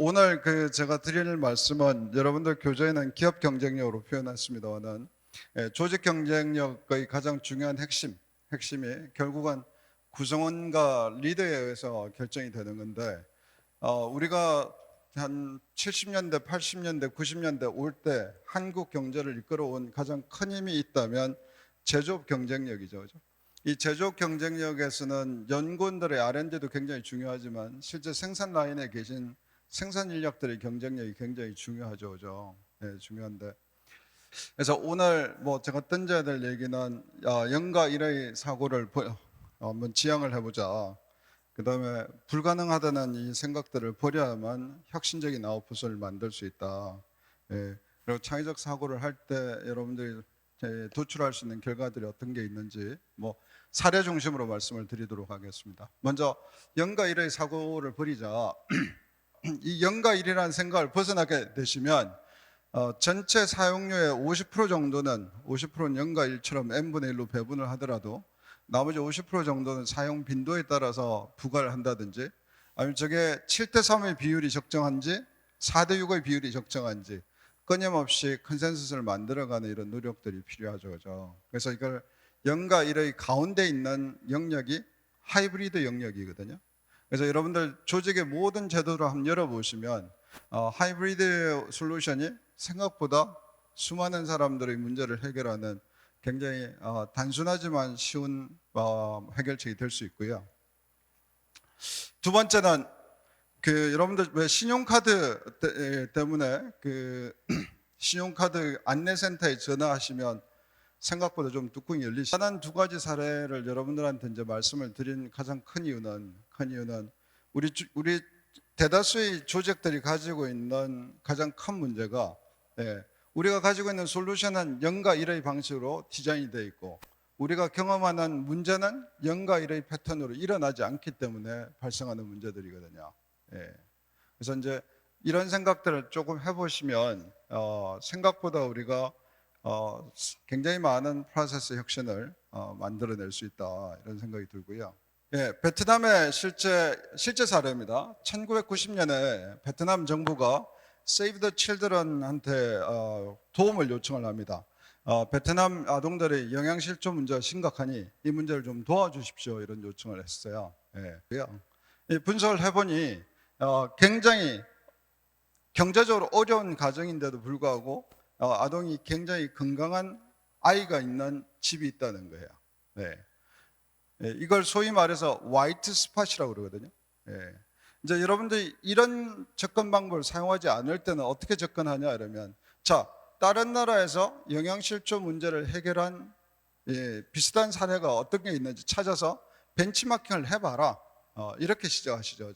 오늘 제가 드릴 말씀은 여러분들 교재에는 기업 경쟁력으로 표현했습니다만은 조직 경쟁력의 가장 중요한 핵심이 결국은 구성원과 리더에 의해서 결정이 되는 건데 우리가 한 70년대, 80년대, 90년대 올 때 한국 경제를 이끌어온 가장 큰 힘이 있다면 제조업 경쟁력이죠. 그죠? 이 제조업 경쟁력에서는 연구원들의 R&D도 굉장히 중요하지만 실제 생산 라인에 계신 생산 인력들의 경쟁력이 굉장히 중요하죠. 그죠? 네, 중요한데. 그래서 오늘 제가 던져야 될 얘기는 영과 일의 사고를 한번 지향을 해보자. 그 다음에 불가능하다는 이 생각들을 버려야만 혁신적인 아웃풋을 만들 수 있다. 예, 그리고 창의적 사고를 할 때 여러분들이 도출할 수 있는 결과들이 어떤 게 있는지 사례 중심으로 말씀을 드리도록 하겠습니다. 먼저 영과 일의 사고를 버리자. 이 영과 일이라는 생각을 벗어나게 되시면 전체 사용료의 50% 정도는 50%는 영과 일처럼 n분의 1로 배분을 하더라도 나머지 50% 정도는 사용 빈도에 따라서 부과를 한다든지 아니면 저게 7대3의 비율이 적정한지 4대6의 비율이 적정한지 끊임없이 컨센서스를 만들어가는 이런 노력들이 필요하죠. 그죠? 그래서 이걸 영과 일의 가운데 있는 영역이 하이브리드 영역이거든요. 그래서 여러분들 조직의 모든 제도를 한번 열어보시면 하이브리드 솔루션이 생각보다 수많은 사람들의 문제를 해결하는 굉장히 단순하지만 쉬운 해결책이 될 수 있고요. 두 번째는 여러분들 왜 신용카드 때문에 신용카드 안내센터에 전화하시면 생각보다 좀 뚜껑이 열리시. 한 두 가지 사례를 여러분들한테 이제 말씀을 드린 가장 큰 이유는 우리 대다수의 조직들이 가지고 있는 가장 큰 문제가 우리가 가지고 있는 솔루션은 영과 일의 방식으로 디자인이 되어 있고 우리가 경험하는 문제는 영과 일의 패턴으로 일어나지 않기 때문에 발생하는 문제들이거든요. 그래서 이제 이런 생각들을 조금 해보시면 생각보다 우리가 굉장히 많은 프로세스 혁신을 만들어낼 수 있다 이런 생각이 들고요. 베트남의 실제 사례입니다. 1990년에 베트남 정부가 Save the Children한테 도움을 요청을 합니다. 베트남 아동들의 영양실조 문제가 심각하니 이 문제를 좀 도와주십시오 이런 요청을 했어요. 분석을 해보니 굉장히 경제적으로 어려운 가정인데도 불구하고 아동이 굉장히 건강한 아이가 있는 집이 있다는 거예요. 이걸 소위 말해서 화이트 스팟이라고 그러거든요. 이제 여러분들이 이런 접근 방법을 사용하지 않을 때는 어떻게 접근하냐 이러면 다른 나라에서 영양실조 문제를 해결한 비슷한 사례가 어떤 게 있는지 찾아서 벤치마킹을 해봐라 이렇게 시작하시죠.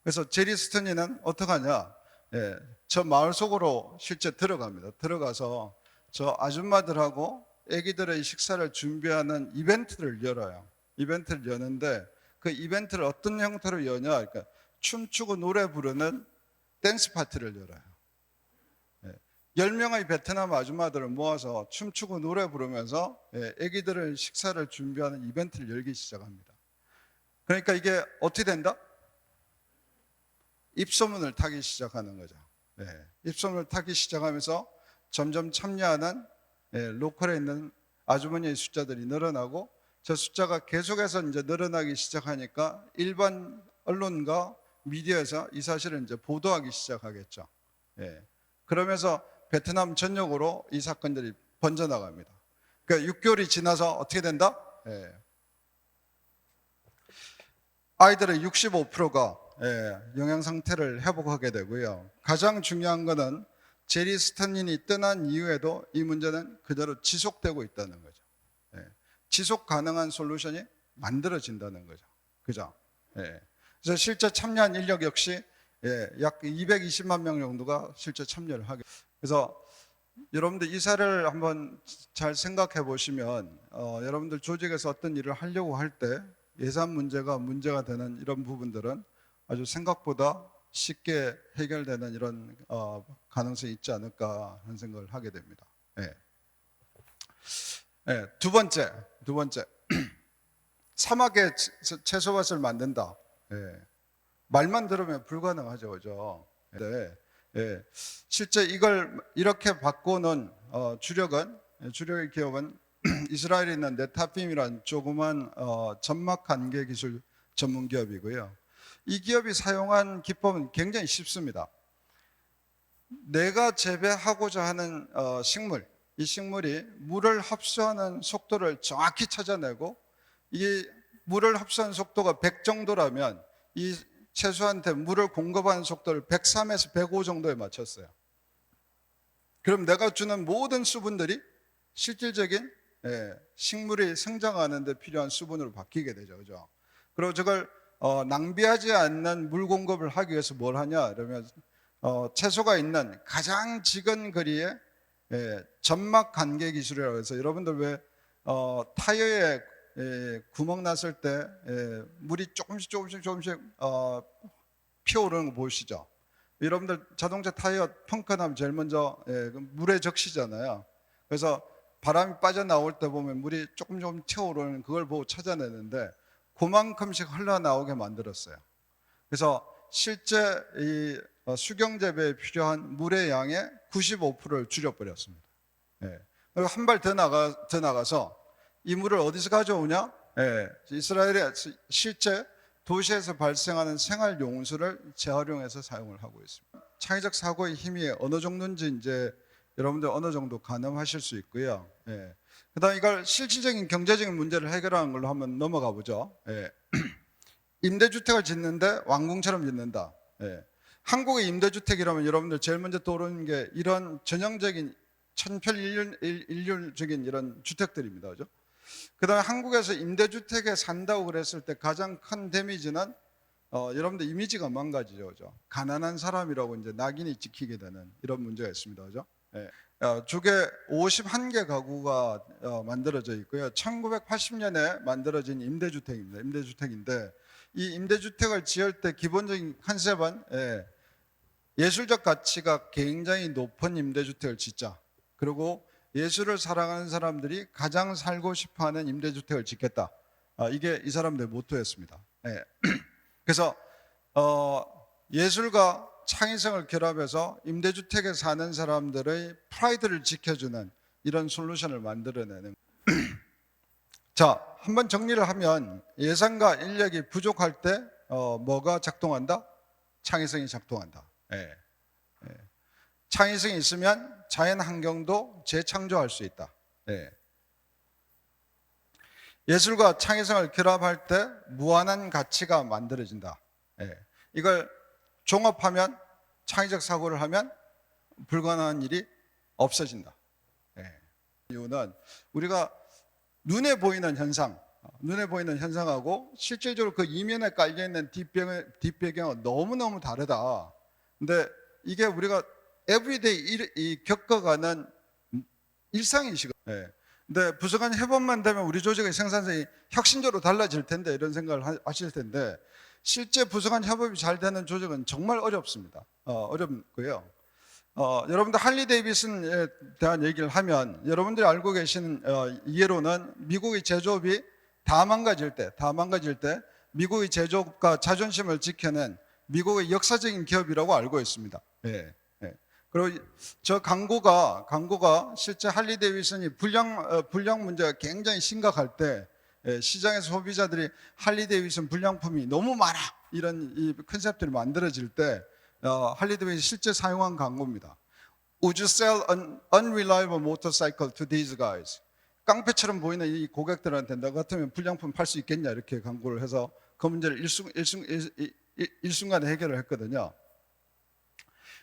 그래서 제리 스터니는 어떻게 하냐 저 마을 속으로 실제 들어갑니다. 들어가서 저 아줌마들하고 아기들의 식사를 준비하는 이벤트를 열어요. 이벤트를 여는데 그 이벤트를 어떤 형태로 여냐 그러니까 춤추고 노래 부르는 댄스 파티를 열어요. 10명의 베트남 아줌마들을 모아서 춤추고 노래 부르면서 아기들의 식사를 준비하는 이벤트를 열기 시작합니다. 그러니까 이게 어떻게 된다? 입소문을 타기 시작하는 거죠. 입소문을 타기 시작하면서 점점 참여하는 로컬에 있는 아주머니의 숫자들이 늘어나고 저 숫자가 계속해서 이제 늘어나기 시작하니까 일반 언론과 미디어에서 이 사실을 이제 보도하기 시작하겠죠. 그러면서 베트남 전역으로 이 사건들이 번져나갑니다. 그러니까 6개월이 지나서 어떻게 된다? 아이들의 65%가 영양 상태를 회복하게 되고요. 가장 중요한 것은 제리 스턴린이 떠난 이후에도 이 문제는 그대로 지속되고 있다는 거죠. 지속 가능한 솔루션이 만들어진다는 거죠. 그죠? 그래서 실제 참여한 인력 역시 약 220만 명 정도가 실제 참여를 하게. 그래서 여러분들 이 사례를 한번 잘 생각해 보시면 여러분들 조직에서 어떤 일을 하려고 할 때 예산 문제가 되는 이런 부분들은 아주 생각보다 쉽게 해결되는 이런 가능성이 있지 않을까 하는 생각을 하게 됩니다. 두 번째 사막에 채소밭을 만든다. 말만 들으면 불가능하죠, 그죠? 네, 예. 실제 이걸 이렇게 바꾸는 주력의 기업은 이스라엘에 있는 네타핌이라는 조그만 점막 관계 기술 전문 기업이고요. 이 기업이 사용한 기법은 굉장히 쉽습니다. 내가 재배하고자 하는 식물, 이 식물이 물을 흡수하는 속도를 정확히 찾아내고, 이 물을 흡수하는 속도가 100 정도라면 이 채소한테 물을 공급하는 속도를 103에서 105 정도에 맞췄어요. 그럼 내가 주는 모든 수분들이 실질적인 식물이 성장하는 데 필요한 수분으로 바뀌게 되죠. 그죠? 그리고 저걸 낭비하지 않는 물 공급을 하기 위해서 뭘 하냐 그러면 채소가 있는 가장 지근 거리에 점막 관계 기술이라고 해서, 여러분들 왜 타이어에 구멍 났을 때 물이 조금씩 피어오르는 거 보시죠? 여러분들 자동차 타이어 펑크 나면 제일 먼저 물에 적시잖아요. 그래서 바람이 빠져나올 때 보면 물이 조금 튀어오르는 그걸 보고 찾아내는데, 그만큼씩 흘러나오게 만들었어요. 그래서 실제 이 수경 재배에 필요한 물의 양의 95%를 줄여버렸습니다. 그리고 한 발 더 나가서 이 물을 어디서 가져오냐? 이스라엘의 실제 도시에서 발생하는 생활 용수를 재활용해서 사용을 하고 있습니다. 창의적 사고의 힘이 어느 정도인지 이제 여러분들 어느 정도 가늠하실 수 있고요. 그다음 이걸 실질적인 경제적인 문제를 해결하는 걸로 한번 넘어가 보죠. 임대주택을 짓는데 왕궁처럼 짓는다. 한국의 임대주택이라면 여러분들 제일 먼저 떠오르는 게 이런 전형적인 천편일률적인 이런 주택들입니다. 그죠? 그 다음에 한국에서 임대주택에 산다고 그랬을 때 가장 큰 데미지는 여러분들 이미지가 망가지죠. 그죠? 가난한 사람이라고 이제 낙인이 찍히게 되는 이런 문제가 있습니다. 그죠? 주게 51개 가구가 만들어져 있고요. 1980년에 만들어진 임대주택입니다. 임대주택인데 이 임대주택을 지을 때 기본적인 컨셉은 예술적 가치가 굉장히 높은 임대주택을 짓자. 그리고 예술을 사랑하는 사람들이 가장 살고 싶어하는 임대주택을 짓겠다. 이게 이 사람들의 모토였습니다. 그래서 예술과 창의성을 결합해서 임대주택에 사는 사람들의 프라이드를 지켜주는 이런 솔루션을 만들어내는. 자, 한번 정리를 하면 예산과 인력이 부족할 때 뭐가 작동한다? 창의성이 작동한다. 창의성이 있으면 자연 환경도 재창조할 수 있다. 예술과 창의성을 결합할 때 무한한 가치가 만들어진다. 이걸 종합하면, 창의적 사고를 하면 불가능한 일이 없어진다. 이유는 우리가 눈에 보이는 현상하고 실질적으로 그 이면에 깔려있는 뒷배경은 너무너무 다르다. 근데 이게 우리가 에브리데이 겪어가는 일상이시거든요. 근데 부서간 협업만 되면 우리 조직의 생산성이 혁신적으로 달라질 텐데, 이런 생각을 하실 텐데, 실제 부서간 협업이 잘 되는 조직은 정말 어렵습니다. 어렵고요. 여러분들 할리 데이비슨에 대한 얘기를 하면 여러분들이 알고 계신 이해로는 미국의 제조업이 다 망가질 때 미국의 제조업과 자존심을 지켜낸 미국의 역사적인 기업이라고 알고 있습니다. 그리고 저 광고가 실제 할리 데이비슨이 불량 문제가 굉장히 심각할 때 시장에서 소비자들이 할리 데이비슨 불량품이 너무 많아, 이런 이 컨셉들이 만들어질 때 할리 데이비슨이 실제 사용한 광고입니다. Would you sell an unreliable motorcycle to these guys? 깡패처럼 보이는 이 고객들한테 너 같으면 불량품 팔 수 있겠냐, 이렇게 광고를 해서 그 문제를 일순간에 해결을 했거든요.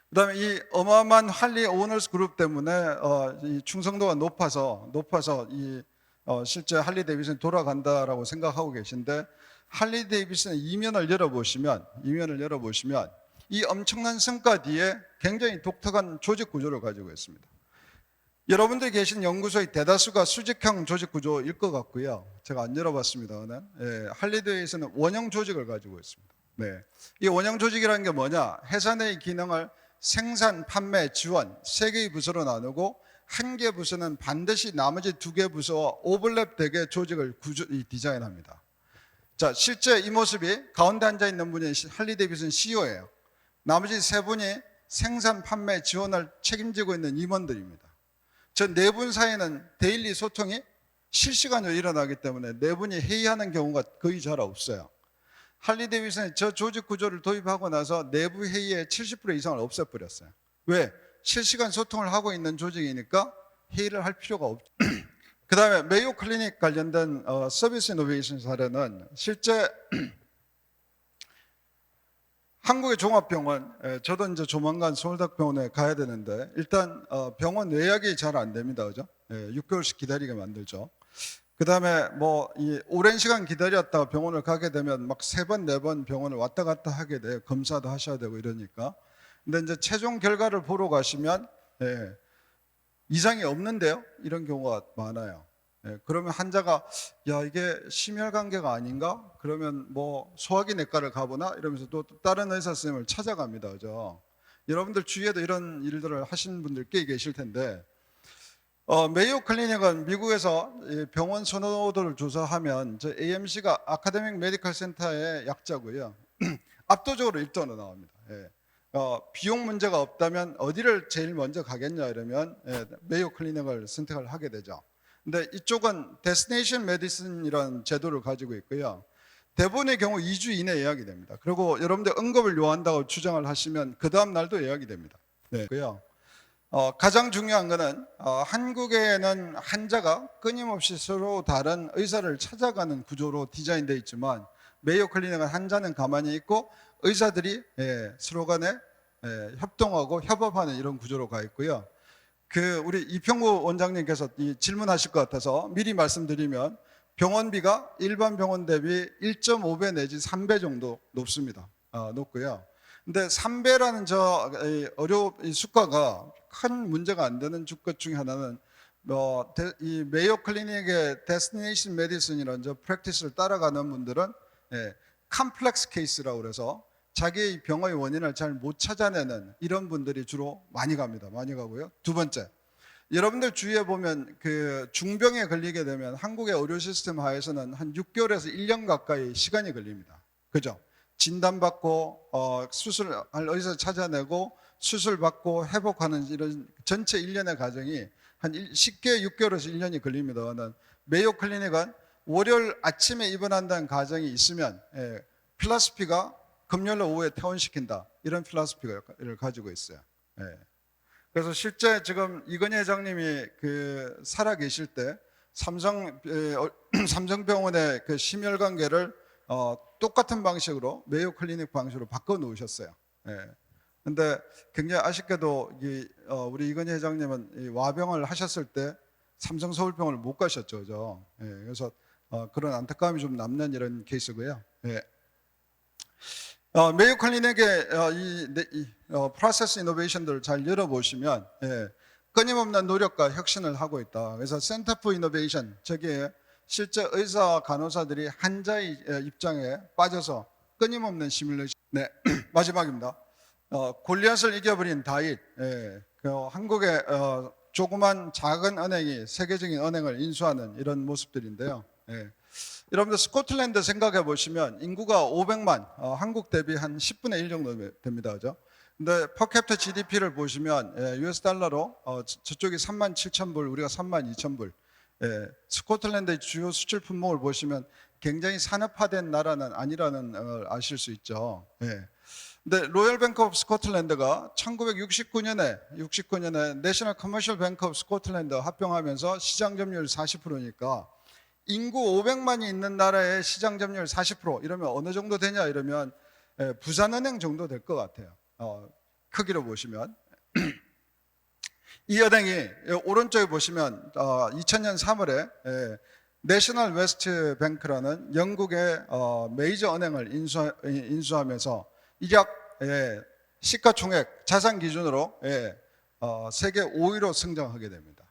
그 다음에 이 어마어마한 할리 오너스 그룹 때문에 이 충성도가 높아서 실제 할리 데이비슨이 돌아간다라고 생각하고 계신데, 할리 데이비슨의 이면을 열어보시면 이 엄청난 성과 뒤에 굉장히 독특한 조직 구조를 가지고 있습니다. 여러분들이 계신 연구소의 대다수가 수직형 조직 구조일 것 같고요. 제가 안 열어봤습니다만 할리 데이비슨은 원형 조직을 가지고 있습니다. 이 원형 조직이라는 게 뭐냐? 회사 내의 기능을 생산, 판매, 지원 3개의 부서로 나누고, 한 개 부서는 반드시 나머지 2개 부서와 오버랩 되게 조직을 디자인합니다. 자, 실제 이 모습이 가운데 앉아 있는 분이 할리 데이비슨 CEO예요. 나머지 세 분이 생산 판매 지원을 책임지고 있는 임원들입니다. 저 네 분 사이에는 데일리 소통이 실시간으로 일어나기 때문에 네 분이 회의하는 경우가 거의 잘 없어요. 할리 데이비슨이 저 조직 구조를 도입하고 나서 내부 회의의 70% 이상을 없애버렸어요. 왜? 실시간 소통을 하고 있는 조직이니까 회의를 할 필요가 없죠. 그 다음에 메이오 클리닉 관련된 서비스 이노베이션 사례는 실제 한국의 종합병원, 저도 이제 조만간 서울대병원에 가야 되는데 일단 병원 예약이 잘 안 됩니다, 그죠? 6개월씩 기다리게 만들죠. 그 다음에 뭐 이 오랜 시간 기다렸다가 병원을 가게 되면 막 3번, 4번 병원을 왔다 갔다 하게 돼요. 검사도 하셔야 되고 이러니까. 근데 이제 최종 결과를 보러 가시면 이상이 없는데요, 이런 경우가 많아요. 그러면 환자가 야 이게 심혈관계가 아닌가? 그러면 뭐 소화기 내과를 가보나? 이러면서 또 다른 의사 선생님을 찾아갑니다, 그죠? 여러분들 주위에도 이런 일들을 하시는 분들 꽤 계실 텐데 메이오 클리닉은 미국에서 병원 선호도를 조사하면 저 AMC가 아카데믹 메디컬 센터의 약자고요. 압도적으로 1등으로 나옵니다. 비용 문제가 없다면 어디를 제일 먼저 가겠냐 이러면 메이오 클리닉을 선택을 하게 되죠. 근데 이쪽은 데스티네이션 메디슨이라는 제도를 가지고 있고요. 대부분의 경우 2주 이내 예약이 됩니다. 그리고 여러분들 응급을 요한다고 주장을 하시면 그 다음 날도 예약이 됩니다. 그고요. 가장 중요한 것은 한국에는 환자가 끊임없이 서로 다른 의사를 찾아가는 구조로 디자인되어 있지만 메이오 클리닉은 환자는 가만히 있고 의사들이 서로 간에 협동하고 협업하는 이런 구조로 가 있고요. 우리 이평구 원장님께서 질문하실 것 같아서 미리 말씀드리면 병원비가 일반 병원 대비 1.5배 내지 3배 정도 높습니다. 높고요. 근데 3배라는 이 수가가 큰 문제가 안 되는 것 중에 하나는 이 메이오 클리닉의 데스티네이션 메디슨이라는 프랙티스를 따라가는 분들은 컴플렉스 케이스라고 그래서 자기의 병의 원인을 잘 못 찾아내는 이런 분들이 주로 많이 갑니다. 많이 가고요. 두 번째, 여러분들 주위에 보면 그 중병에 걸리게 되면 한국의 의료 시스템 하에서는 한 6개월에서 1년 가까이 시간이 걸립니다. 그죠? 진단받고 수술할 의사 찾아내고 수술받고 회복하는 이런 전체 1년의 과정이 한 쉽게 6개월에서 1년이 걸립니다. 메이오 클리닉은 월요일 아침에 입원한다는 가정이 있으면 필라스피가 금요일 오후에 퇴원시킨다. 이런 필라스피를 가지고 있어요. 그래서 실제 지금 이건희 회장님이 살아 계실 때 삼성병원의 그 심혈관계를 똑같은 방식으로 메이오 클리닉 방식으로 바꿔 놓으셨어요. 근데 굉장히 아쉽게도 우리 이건희 회장님은 와병을 하셨을 때 삼성 서울병원을 못 가셨죠, 그죠? 그래서 그런 안타까움이 좀 남는 이런 케이스고요. 메이오 클리닉의 이 프로세스 이노베이션들을 잘 열어보시면 끊임없는 노력과 혁신을 하고 있다. 그래서 센터 포 이노베이션, 저기에 실제 의사 간호사들이 환자의 입장에 빠져서 끊임없는 시뮬레이션. 마지막입니다. 골리앗을 이겨버린 다윗. 한국의 조그만 작은 은행이 세계적인 은행을 인수하는 이런 모습들인데요. 여러분들 스코틀랜드 생각해 보시면 인구가 500만, 한국 대비 한 10분의 1 정도 됩니다. 그죠? 근데 퍼캡ita GDP를 보시면 US 달러로 저쪽이 37,000불, 우리가 32,000불. 스코틀랜드의 주요 수출 품목을 보시면 굉장히 산업화된 나라는 아니라는 걸 아실 수 있죠. 근데 로열 뱅크 오브 스코틀랜드가 1969년에 내셔널 커머셜 뱅크 오브 스코틀랜드 합병하면서 시장 점유율 40%니까 인구 500만이 있는 나라의 시장 점유율 40% 이러면 어느 정도 되냐 이러면 부산은행 정도 될 것 같아요. 크기로 보시면 이 은행이 오른쪽에 보시면 2000년 3월에 내셔널 웨스트 뱅크라는 영국의 메이저 은행을 인수하면서 이약 시가총액 자산 기준으로 세계 5위로 성장하게 됩니다.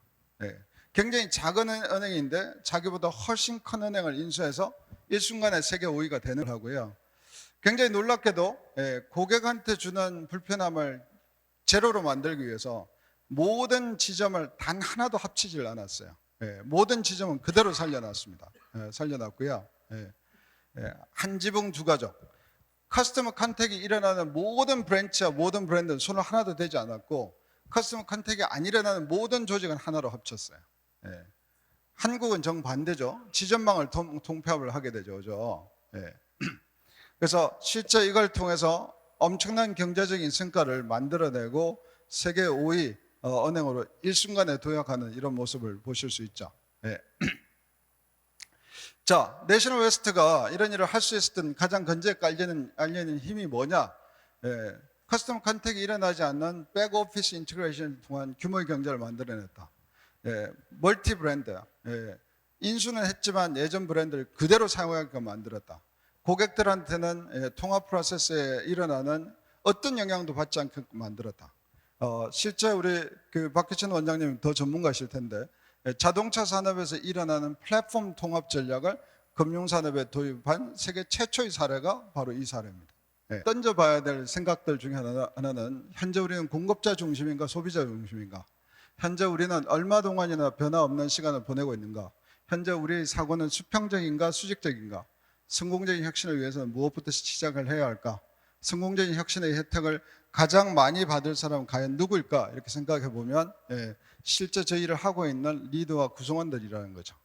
굉장히 작은 은행인데 자기보다 훨씬 큰 은행을 인수해서 일순간에 세계 5위가 되는 하고요. 굉장히 놀랍게도 고객한테 주는 불편함을 제로로 만들기 위해서 모든 지점을 단 하나도 합치질 않았어요. 모든 지점은 그대로 살려놨습니다. 살려놨고요. 한 지붕 두 가족. 커스터머 컨택이 일어나는 모든 브랜치와 모든 브랜드는 손을 하나도 대지 않았고, 커스터머 컨택이 안 일어나는 모든 조직은 하나로 합쳤어요. 한국은 정반대죠. 지점망을 통폐합을 하게 되죠. 그죠? 그래서 실제 이걸 통해서 엄청난 경제적인 성과를 만들어내고 세계 5위 은행으로 일순간에 도약하는 이런 모습을 보실 수 있죠. 자, 내셔널 웨스트가 이런 일을 할 수 있었던 가장 건재에 깔리는 힘이 뭐냐? 커스텀 컨택이 일어나지 않는 백오피스 인테그레이션을 통한 규모의 경제를 만들어냈다. 멀티 브랜드, 인수는 했지만 예전 브랜드를 그대로 사용하게끔 만들었다. 고객들한테는 통합 프로세스에 일어나는 어떤 영향도 받지 않게끔 만들었다. 실제 우리 그 박희천 원장님 더 전문가실 텐데, 자동차 산업에서 일어나는 플랫폼 통합 전략을 금융산업에 도입한 세계 최초의 사례가 바로 이 사례입니다. 던져봐야 될 생각들 중에 하나는 현재 우리는 공급자 중심인가 소비자 중심인가? 현재 우리는 얼마 동안이나 변화 없는 시간을 보내고 있는가? 현재 우리의 사고는 수평적인가 수직적인가? 성공적인 혁신을 위해서는 무엇부터 시작을 해야 할까? 성공적인 혁신의 혜택을 가장 많이 받을 사람은 과연 누구일까? 이렇게 생각해 보면 실제 저 일을 하고 있는 리더와 구성원들이라는 거죠.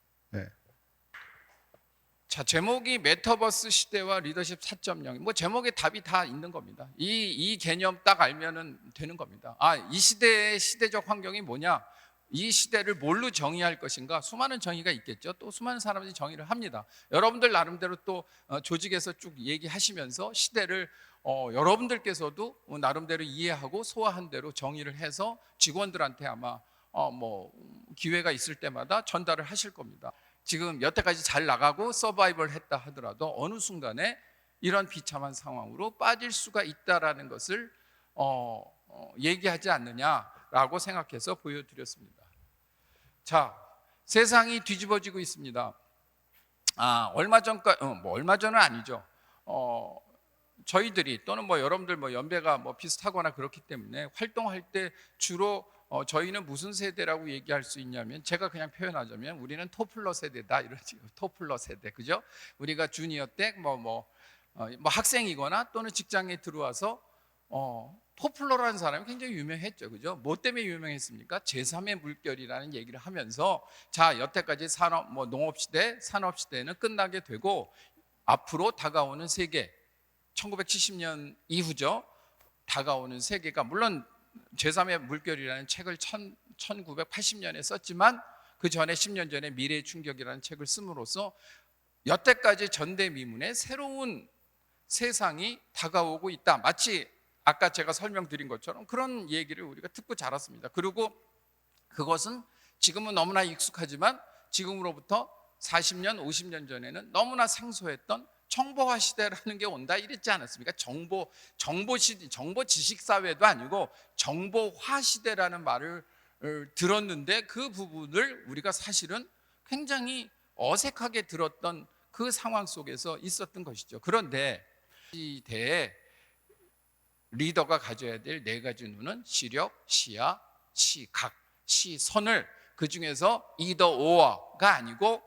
자, 제목이 메타버스 시대와 리더십 4.0. 뭐 제목에 답이 다 있는 겁니다. 이 개념 딱 알면은 되는 겁니다. 이 시대의 시대적 환경이 뭐냐? 이 시대를 뭘로 정의할 것인가? 수많은 정의가 있겠죠. 또 수많은 사람들이 정의를 합니다. 여러분들 나름대로 또 조직에서 쭉 얘기하시면서 시대를 여러분들께서도 나름대로 이해하고 소화한 대로 정의를 해서 직원들한테 아마 뭐 기회가 있을 때마다 전달을 하실 겁니다. 지금 여태까지 잘 나가고 서바이벌 했다 하더라도 어느 순간에 이런 비참한 상황으로 빠질 수가 있다라는 것을 얘기하지 않느냐라고 생각해서 보여드렸습니다. 자, 세상이 뒤집어지고 있습니다. 얼마 전까지 얼마 전은 아니죠. 저희들이 또는 뭐 여러분들 뭐 연배가 뭐 비슷하거나 그렇기 때문에 활동할 때 주로 저희는 무슨 세대라고 얘기할 수 있냐면, 제가 그냥 표현하자면 우리는 토플러 세대다 이러지. 토플러 세대, 그죠? 우리가 주니어 때 뭐 학생이거나 또는 직장에 들어와서 토플러라는 사람이 굉장히 유명했죠, 그죠? 뭐 때문에 유명했습니까? 제3의 물결이라는 얘기를 하면서, 자, 여태까지 농업 시대, 산업 시대는 끝나게 되고 앞으로 다가오는 세계, 1970년 이후죠. 다가오는 세계가, 물론 제3의 물결이라는 책을 1980년에 썼지만 그 전에 10년 전에 미래의 충격이라는 책을 씀으로써 여태까지 전대미문의 새로운 세상이 다가오고 있다. 마치 아까 제가 설명드린 것처럼 그런 얘기를 우리가 듣고 자랐습니다. 그리고 그것은 지금은 너무나 익숙하지만 지금으로부터 40년, 50년 전에는 너무나 생소했던 정보화 시대라는 게 온다 이랬지 않았습니까? 정보 지식 사회도 아니고 정보화 시대라는 말을 들었는데, 그 부분을 우리가 사실은 굉장히 어색하게 들었던 그 상황 속에서 있었던 것이죠. 그런데 이 시대에 리더가 가져야 될 네 가지 눈은 시력, 시야, 시각, 시선을, 그 중에서 either or가 아니고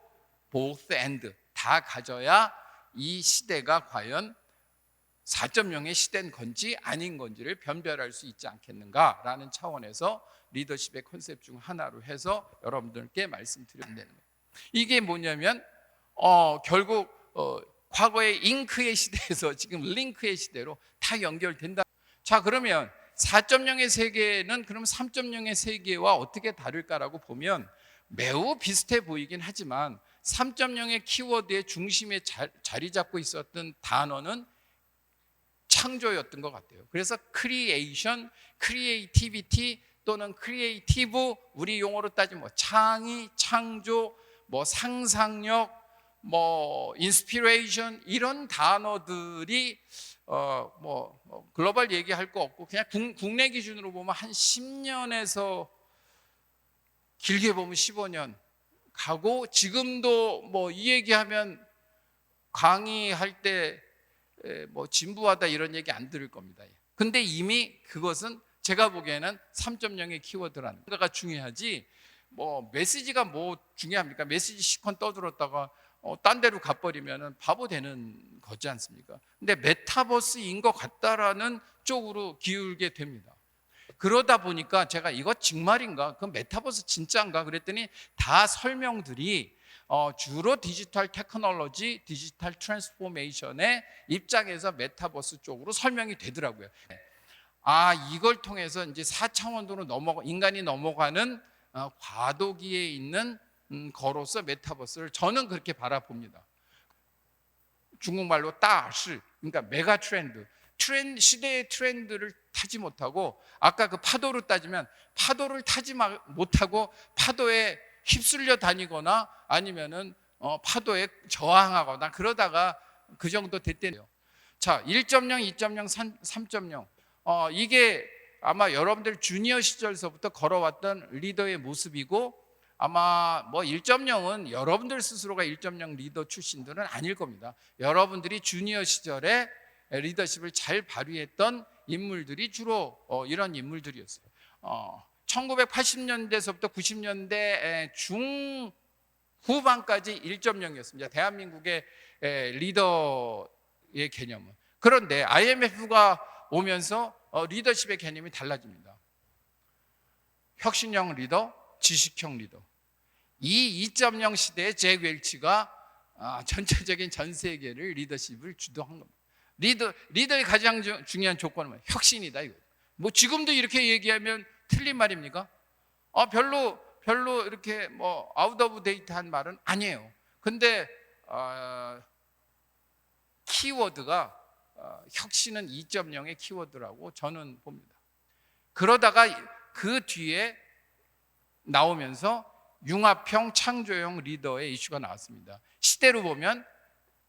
both and 다 가져야 이 시대가 과연 4.0의 시대인 건지 아닌 건지를 변별할 수 있지 않겠는가라는 차원에서 리더십의 컨셉 중 하나로 해서 여러분들께 말씀드리면 되는 거예요. 이게 뭐냐면 결국 과거의 잉크의 시대에서 지금 링크의 시대로 다 연결된다. 자, 그러면 4.0의 세계는 그럼 3.0의 세계와 어떻게 다를까라고 보면 매우 비슷해 보이긴 하지만 3.0의 키워드의 중심에 자리 잡고 있었던 단어는 창조였던 것 같아요. 그래서 크리에이션, 크리에이티비티 또는 크리에이티브, 우리 용어로 따지면 창의, 창조, 상상력, 인스피레이션, 이런 단어들이 글로벌 얘기할 거 없고 그냥 국내 기준으로 보면 한 10년에서 길게 보면 15년 가고, 지금도 이 얘기하면 강의할 때 진부하다 이런 얘기 안 들을 겁니다. 근데 이미 그것은 제가 보기에는 3.0의 키워드라는 거가 중요하지, 메시지가 중요합니까? 메시지 시컨 떠들었다가 딴 데로 가버리면 바보 되는 거지 않습니까? 근데 메타버스인 것 같다라는 쪽으로 기울게 됩니다. 그러다 보니까 제가 이거 정말인가? 그 메타버스 진짜인가? 그랬더니 다 설명들이 주로 디지털 테크놀로지, 디지털 트랜스포메이션의 입장에서 메타버스 쪽으로 설명이 되더라고요. 이걸 통해서 이제 4차원으로 인간이 넘어가는 과도기에 있는 거로서 메타버스를 저는 그렇게 바라봅니다. 중국말로 따시, 그러니까 메가 트렌드. 시대의 트렌드를 타지 못하고, 아까 그 파도로 따지면 파도를 타지 못하고 파도에 휩쓸려 다니거나 아니면은 파도에 저항하거나 그러다가 그 정도 됐대요. 자, 1.0, 2.0, 3.0. 이게 아마 여러분들 주니어 시절서부터 걸어왔던 리더의 모습이고, 아마 뭐 1.0은 여러분들 스스로가 1.0 리더 출신들은 아닐 겁니다. 여러분들이 주니어 시절에 리더십을 잘 발휘했던 인물들이 주로 이런 인물들이었어요. 1980년대서부터 90년대 중후반까지 1.0이었습니다. 대한민국의 리더의 개념은. 그런데 IMF가 오면서 리더십의 개념이 달라집니다. 혁신형 리더, 지식형 리더. 이 2.0 시대의 잭 웰치가 전체적인 전 세계를 리더십을 주도한 겁니다. 리더의 가장 중요한 조건은 혁신이다 이거. 뭐 지금도 이렇게 얘기하면 틀린 말입니까? 별로 이렇게 뭐 아웃 오브 데이트한 말은 아니에요. 근데 키워드가 혁신은 2.0의 키워드라고 저는 봅니다. 그러다가 그 뒤에 나오면서 융합형 창조형 리더의 이슈가 나왔습니다. 시대로 보면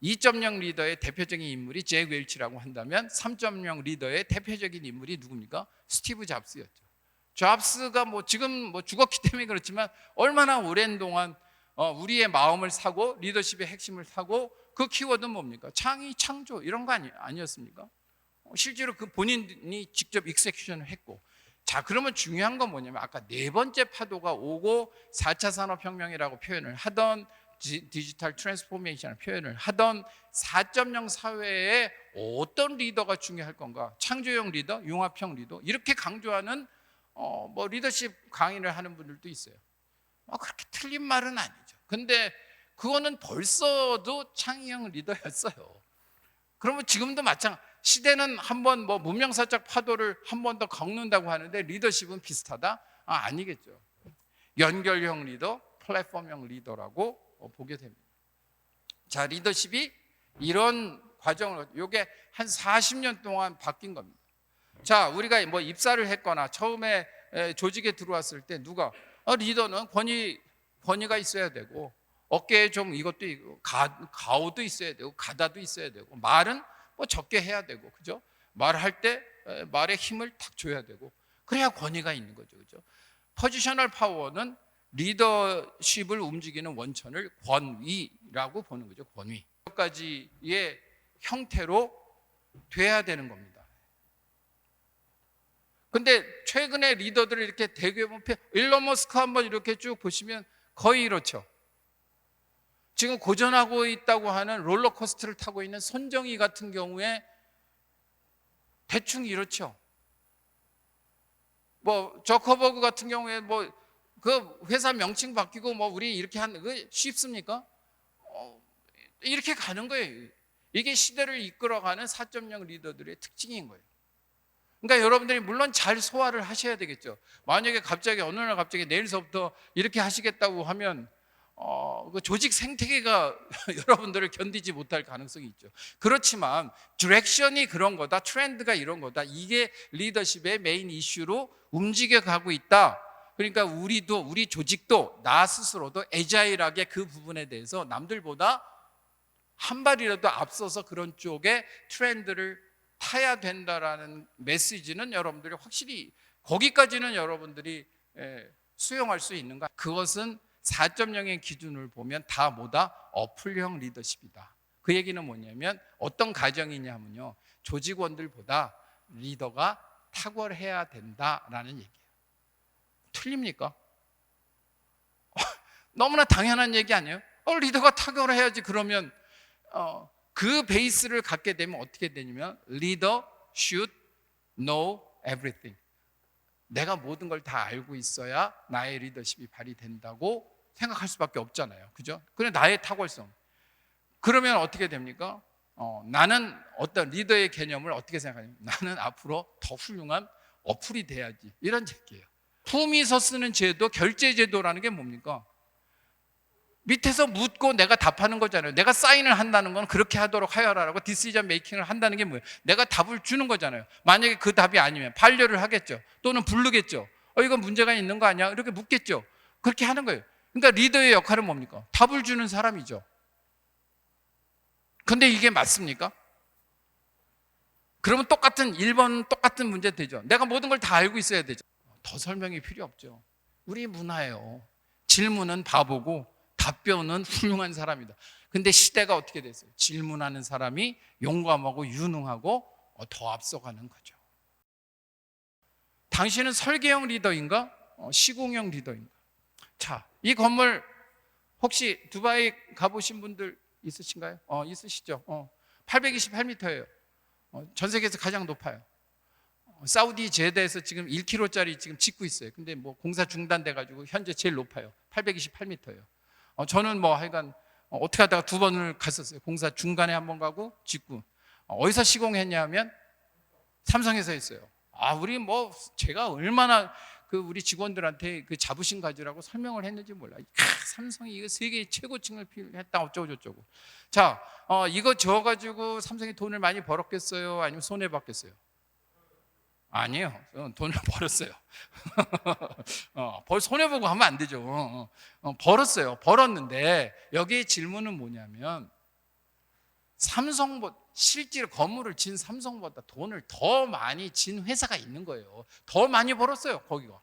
2.0 리더의 대표적인 인물이 잭 웰치라고 한다면 3.0 리더의 대표적인 인물이 누굽니까? 스티브 잡스였죠. 잡스가 뭐 지금 뭐 죽었기 때문에 그렇지만 얼마나 오랜 동안 우리의 마음을 사고 리더십의 핵심을 사고, 그 키워드는 뭡니까? 창의, 창조 이런 거 아니었습니까? 실제로 그 본인이 직접 익세큐션을 했고. 자, 그러면 중요한 건 뭐냐면 아까 네 번째 파도가 오고 4차 산업혁명이라고 표현을 하던, 디지털 트랜스포메이션을 표현을 하던 4.0 사회에 어떤 리더가 중요할 건가? 창조형 리더, 융합형 리더, 이렇게 강조하는 뭐 리더십 강의를 하는 분들도 있어요. 그렇게 틀린 말은 아니죠. 근데 그거는 벌써도 창의형 리더였어요. 그러면 지금도 마찬가지. 시대는 한번 뭐 문명사적 파도를 한 번 더 걷는다고 하는데 리더십은 비슷하다? 아니겠죠. 연결형 리더, 플랫폼형 리더라고 보게 됩니다. 자, 리더십이 이런 과정을, 이게 한 40년 동안 바뀐 겁니다. 자, 우리가 뭐 입사를 했거나 처음에 조직에 들어왔을 때 누가 리더는 권위가 있어야 되고, 어깨에 좀 이것도 있고 가오도 있어야 되고 가다도 있어야 되고, 말은 뭐 적게 해야 되고, 그죠? 말할 때 말에 힘을 탁 줘야 되고, 그래야 권위가 있는 거죠, 그죠? 포지셔널 파워는 리더십을 움직이는 원천을 권위라고 보는 거죠. 권위. 몇 가지의 형태로 돼야 되는 겁니다. 근데 최근에 리더들을 이렇게 대규모 보면 일론 머스크 한번 이렇게 쭉 보시면 거의 이렇죠. 지금 고전하고 있다고 하는 롤러코스터를 타고 있는 손정희 같은 경우에 대충 이렇죠. 뭐 저커버그 같은 경우에 뭐 그 회사 명칭 바뀌고 뭐 우리 이렇게 하는 거 쉽습니까? 이렇게 가는 거예요. 이게 시대를 이끌어가는 4.0 리더들의 특징인 거예요. 그러니까 여러분들이 물론 잘 소화를 하셔야 되겠죠. 만약에 갑자기 어느 날 갑자기 내일서부터 이렇게 하시겠다고 하면 그 조직 생태계가 여러분들을 견디지 못할 가능성이 있죠. 그렇지만 디렉션이 그런 거다, 트렌드가 이런 거다, 이게 리더십의 메인 이슈로 움직여가고 있다. 그러니까 우리 조직도 나 스스로도 애자일하게 그 부분에 대해서 남들보다 한 발이라도 앞서서 그런 쪽에 트렌드를 타야 된다라는 메시지는 여러분들이 확실히 거기까지는 여러분들이 수용할 수 있는가? 그것은 4.0의 기준을 보면 다 뭐다? 어플형 리더십이다. 그 얘기는 뭐냐면 어떤 가정이냐면요, 조직원들보다 리더가 탁월해야 된다라는 얘기예요. 틀립니까? 너무나 당연한 얘기 아니에요? 리더가 탁월해야지. 그러면 그 베이스를 갖게 되면 어떻게 되냐면 leader should know everything. 내가 모든 걸 다 알고 있어야 나의 리더십이 발휘된다고 생각할 수밖에 없잖아요. 그죠? 그래 나의 탁월성. 그러면 어떻게 됩니까? 나는 어떤 리더의 개념을 어떻게 생각하냐면 나는 앞으로 더 훌륭한 어플이 돼야지. 이런 얘기예요. 품위서 쓰는 제도, 결제 제도라는 게 뭡니까? 밑에서 묻고 내가 답하는 거잖아요. 내가 사인을 한다는 건 그렇게 하도록 하여라라고 디시전 메이킹을 한다는 게 뭐예요? 내가 답을 주는 거잖아요. 만약에 그 답이 아니면 반려를 하겠죠. 또는 부르겠죠. 이건 문제가 있는 거 아니야? 이렇게 묻겠죠. 그렇게 하는 거예요. 그러니까 리더의 역할은 뭡니까? 답을 주는 사람이죠. 근데 이게 맞습니까? 그러면 1번 똑같은 문제 되죠. 내가 모든 걸 다 알고 있어야 되죠. 더 설명이 필요 없죠. 우리 문화예요. 질문은 바보고 답변은 훌륭한 사람이다. 근데 시대가 어떻게 됐어요? 질문하는 사람이 용감하고 유능하고 더 앞서가는 거죠. 당신은 설계형 리더인가? 시공형 리더인가? 자, 이 건물 혹시 두바이 가보신 분들 있으신가요? 있으시죠? 828m예요. 전 세계에서 가장 높아요. 사우디 제다에서 지금 1km짜리 지금 짓고 있어요. 근데 뭐 공사 중단돼 가지고 현재 제일 높아요. 828m예요. 저는 뭐 하여간 어떻게 하다가 2번을 갔었어요. 공사 중간에 한번 가고 짓고. 어디서 시공했냐면 삼성에서 했어요. 우리 뭐 제가 얼마나 그 우리 직원들한테 그 자부심 가지라고 설명을 했는지 몰라요. 삼성이 이거 세계 최고층을 했다 어쩌고 저쩌고. 자, 이거 져가지고 삼성이 돈을 많이 벌었겠어요? 아니면 손해 봤겠어요? 아니에요. 돈을 벌었어요. 손해보고 하면 안 되죠. 벌었어요. 벌었는데 여기에 질문은 뭐냐면 실제로 건물을 진 삼성보다 돈을 더 많이 진 회사가 있는 거예요. 더 많이 벌었어요. 거기가.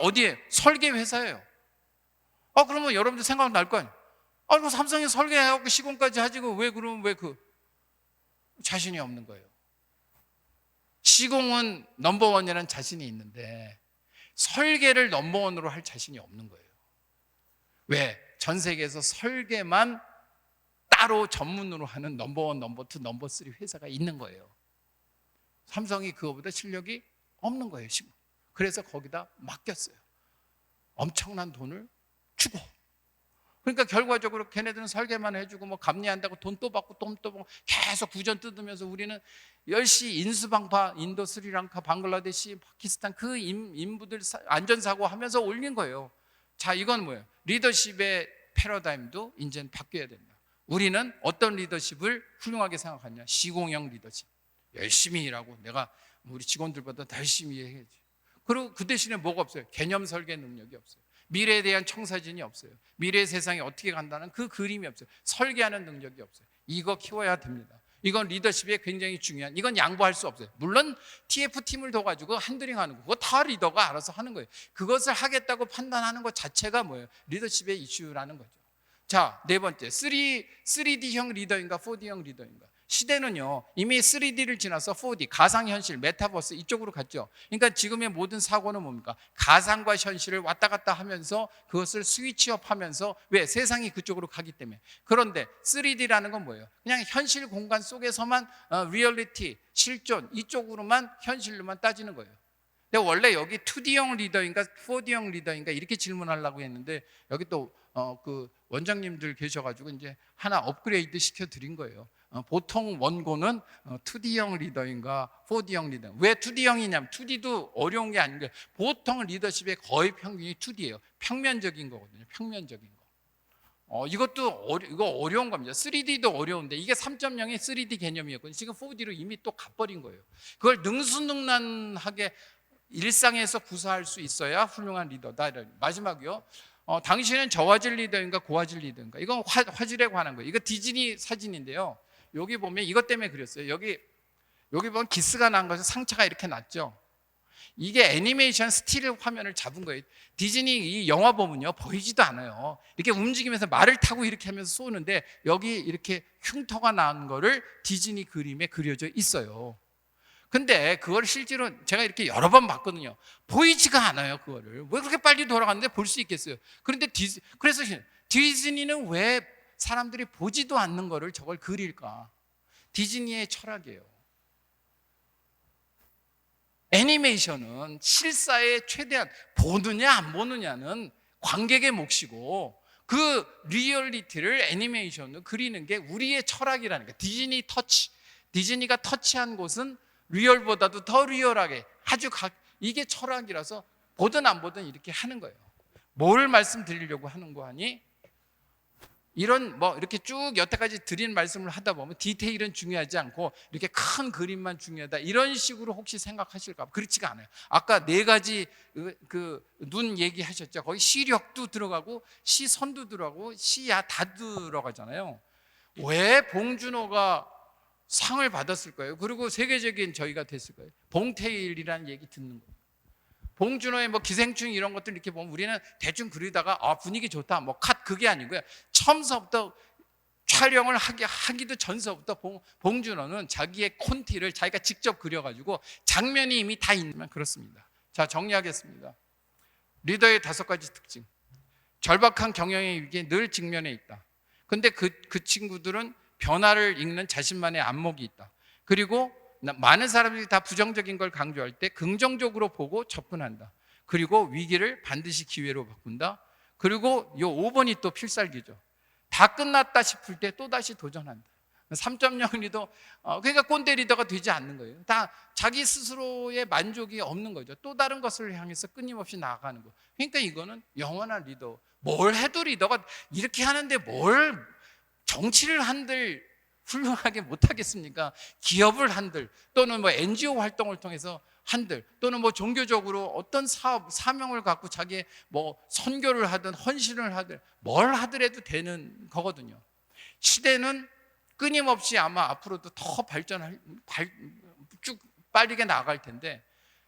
어디에? 설계 회사예요. 그러면 여러분들 생각날 거 아니에요. 그 삼성이 설계해갖고 시공까지 하지고 왜 자신이 없는 거예요. 시공은 넘버원이라는 자신이 있는데 설계를 넘버원으로 할 자신이 없는 거예요. 왜? 전 세계에서 설계만 따로 전문으로 하는 넘버원, 넘버2, 넘버3 회사가 있는 거예요. 삼성이 그거보다 실력이 없는 거예요. 그래서 거기다 맡겼어요. 엄청난 돈을 주고. 그러니까 결과적으로 걔네들은 설계만 해주고 뭐 감리한다고 돈 또 받고 계속 구전 뜯으면서 우리는 열심히 인수방파, 인도, 스리랑카, 방글라데시, 파키스탄 그 인부들 안전사고 하면서 올린 거예요. 자, 이건 뭐예요? 리더십의 패러다임도 이제는 바뀌어야 된다. 우리는 어떤 리더십을 훌륭하게 생각하냐? 시공형 리더십. 열심히 일하고 내가 우리 직원들보다 더 열심히 해야지. 그리고 그 대신에 뭐가 없어요? 개념 설계 능력이 없어요. 미래에 대한 청사진이 없어요. 미래의 세상이 어떻게 간다는 그 그림이 없어요. 설계하는 능력이 없어요. 이거 키워야 됩니다. 이건 리더십에 굉장히 중요한, 이건 양보할 수 없어요. 물론 TF팀을 둬가지고 핸들링하는 거, 그거 다 리더가 알아서 하는 거예요. 그것을 하겠다고 판단하는 것 자체가 뭐예요? 리더십의 이슈라는 거죠. 자, 네 번째, 3D형 리더인가 4D형 리더인가? 시대는요 이미 3D를 지나서 4D, 가상현실, 메타버스 이쪽으로 갔죠. 그러니까 지금의 모든 사고는 뭡니까? 가상과 현실을 왔다 갔다 하면서 그것을 스위치업 하면서, 왜? 세상이 그쪽으로 가기 때문에. 그런데 3D라는 건 뭐예요? 그냥 현실 공간 속에서만 리얼리티, 실존 이쪽으로만, 현실로만 따지는 거예요. 근데 원래 여기 2D형 리더인가 4D형 리더인가 이렇게 질문하려고 했는데 여기 또 그 원장님들 계셔가지고 이제 하나 업그레이드 시켜 드린 거예요. 보통 원고는 2D형 리더인가 4D형 리더. 왜 2D형이냐면 2D도 어려운 게 아닌 게 보통 리더십의 거의 평균이 2D예요. 평면적인 거거든요. 평면적인 거. 이거 어려운 겁니다. 3D도 어려운데 이게 3.0이 3D 개념이었거든요. 지금 4D로 이미 또 가버린 거예요. 그걸 능수능란하게 일상에서 구사할 수 있어야 훌륭한 리더다. 마지막이요. 당신은 저화질 리더인가 고화질 리더인가? 이건 화질에 관한 거예요. 이거 디즈니 사진인데요. 여기 보면 이것 때문에 그렸어요. 여기 보면 기스가 난 것은 상처가 이렇게 났죠. 이게 애니메이션 스틸 화면을 잡은 거예요. 디즈니 이 영화 보면요 보이지도 않아요. 이렇게 움직이면서 말을 타고 이렇게 하면서 쏘는데 여기 이렇게 흉터가 난 거를 디즈니 그림에 그려져 있어요. 근데 그걸 실제로 제가 이렇게 여러 번 봤거든요. 보이지가 않아요. 그거를 왜 그렇게 빨리 돌아갔는데 볼 수 있겠어요. 그런데 그래서 디즈니는 왜 사람들이 보지도 않는 거를 저걸 그릴까? 디즈니의 철학이에요. 애니메이션은 실사의 최대한 보느냐 안 보느냐는 관객의 몫이고, 그 리얼리티를 애니메이션으로 그리는 게 우리의 철학이라니까. 디즈니가 터치한 곳은 리얼보다도 더 리얼하게 이게 철학이라서 보든 안 보든 이렇게 하는 거예요. 뭘 말씀드리려고 하는 거 아니? 이런 이렇게 쭉 여태까지 드린 말씀을 하다 보면 디테일은 중요하지 않고 이렇게 큰 그림만 중요하다, 이런 식으로 혹시 생각하실까 봐. 그렇지가 않아요. 아까 네 가지 눈 얘기하셨죠. 거기 시력도 들어가고 시선도 들어가고 시야 다 들어가잖아요. 왜 봉준호가 상을 받았을 거예요? 그리고 세계적인 저희가 됐을 거예요. 봉태일이라는 얘기 듣는 거예요. 봉준호의 기생충 이런 것들 이렇게 보면 우리는 대충 그리다가 분위기 좋다, 컷, 그게 아니고요. 처음서부터 촬영을 하기도 전서부터 봉준호는 자기의 콘티를 자기가 직접 그려가지고 장면이 이미 다 있는, 그렇습니다. 자, 정리하겠습니다. 리더의 5가지 특징. 절박한 경영의 위기에 늘 직면해 있다. 근데 그 친구들은 변화를 읽는 자신만의 안목이 있다. 그리고 많은 사람들이 다 부정적인 걸 강조할 때 긍정적으로 보고 접근한다. 그리고 위기를 반드시 기회로 바꾼다. 그리고 요 5번이 또 필살기죠. 다 끝났다 싶을 때 또다시 도전한다. 3.0 리더, 그러니까 꼰대 리더가 되지 않는 거예요. 다 자기 스스로의 만족이 없는 거죠. 또 다른 것을 향해서 끊임없이 나아가는 거. 그러니까 이거는 영원한 리더. 뭘 해도 리더가 이렇게 하는데 뭘 정치를 한들 훌륭하게 못하겠습니까? 기업을 한들, 또는 NGO 활동을 통해서 한들, 또는 종교적으로 어떤 사명을 갖고 자기의 선교를 하든 헌신을 하든 뭘 하더라도 되는 거거든요. 시대는 끊임없이 아마 앞으로도 더 쭉 빠르게 나아갈 텐데,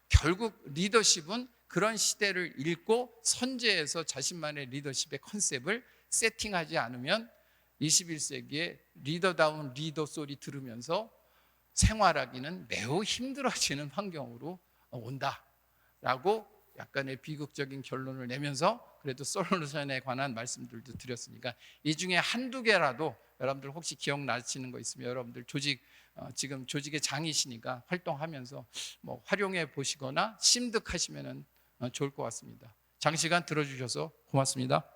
결국 리더십은 그런 시대를 읽고 선제해서 자신만의 리더십의 컨셉을 세팅하지 않으면 21세기에 리더다운 리더 소리 들으면서 생활하기는 매우 힘들어지는 환경으로 온다라고 약간의 비극적인 결론을 내면서 그래도 솔루션에 관한 말씀들도 드렸으니까 이 중에 한두 개라도 여러분들 혹시 기억나시는 거 있으면 여러분들 지금 조직의 장이시니까 활동하면서 활용해 보시거나 심득하시면 좋을 것 같습니다. 장시간 들어주셔서 고맙습니다.